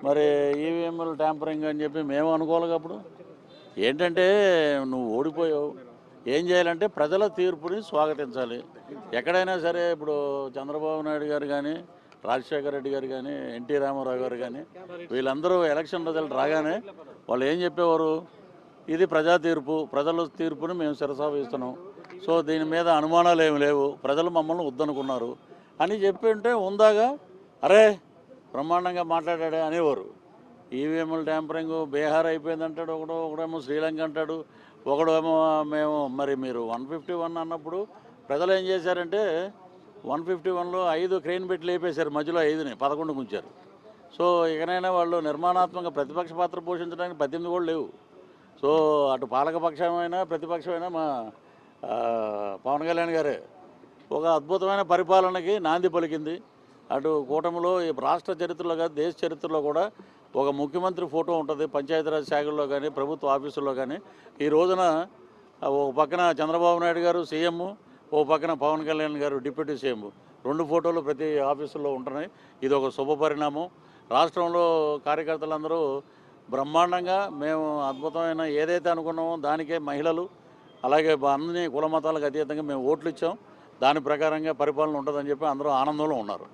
మరి ఈవీఎంలు ట్యాంపరింగ్ అని చెప్పి మేము అనుకోవాలి. అప్పుడు ఏంటంటే నువ్వు ఓడిపోయావు, ఏం చేయాలంటే ప్రజల తీర్పుని స్వాగతించాలి. ఎక్కడైనా సరే ఇప్పుడు చంద్రబాబు నాయుడు గారు కానీ, రాజశేఖర రెడ్డి గారు కానీ, ఎన్టీ రామారావు గారు కానీ, వీళ్ళందరూ ఎలక్షన్ రిజల్ట్ రాగానే వాళ్ళు ఏం చెప్పేవారు, ఇది ప్రజా తీర్పు, ప్రజల తీర్పుని మేము శిరసావహిస్తున్నాం, సో దీని మీద అనుమానాలు ఏమి లేవు, ప్రజలు మమ్మల్ని వద్దనుకున్నారు అని చెప్పి ఉంటే ఉందాగా అరే బ్రహ్మాండంగా మాట్లాడాడే అనేవారు. ఈవీఎంల ట్యాంపరింగ్ బీహార్ అయిపోయిందంటాడు ఒకడేమో శ్రీలంక అంటాడు, ఒకడేమో మేము మరి మీరు 151 అన్నప్పుడు ప్రజలు ఏం చేశారంటే 151లో 5 క్రెయిన్ పెట్టి లేపేశారు, మధ్యలో 5ని 11 ఉంచారు. సో ఇకనైనా వాళ్ళు నిర్మాణాత్మక ప్రతిపక్ష పాత్ర పోషించడానికి 18 కూడా లేవు. సో అటు పాలకపక్షమైనా ప్రతిపక్షమైనా మా పవన్ కళ్యాణ్ గారే ఒక అద్భుతమైన పరిపాలనకి నాంది పలికింది. అటు కూటమిలో ఈ రాష్ట్ర చరిత్రలో కాదు దేశ చరిత్రలో కూడా ఒక ముఖ్యమంత్రి ఫోటో ఉంటుంది పంచాయతీరాజ్ శాఖల్లో కానీ ప్రభుత్వ ఆఫీసుల్లో కానీ. ఈ రోజున ఒక పక్కన చంద్రబాబు నాయుడు గారు సీఎం, ఓ పక్కన పవన్ కళ్యాణ్ గారు డిప్యూటీ సీఎం, 2 ఫోటోలు ప్రతి ఆఫీసుల్లో ఉంటున్నాయి. ఇది ఒక శుభ పరిణామం. రాష్ట్రంలో కార్యకర్తలందరూ బ్రహ్మాండంగా మేము అద్భుతమైన ఏదైతే అనుకున్నామో దానికే మహిళలు అలాగే అన్ని కుల మతాలకు అతీతంగా మేము ఓట్లు ఇచ్చాం, దాని ప్రకారంగా పరిపాలన ఉంటుందని చెప్పి అందరూ ఆనందంలో ఉన్నారు.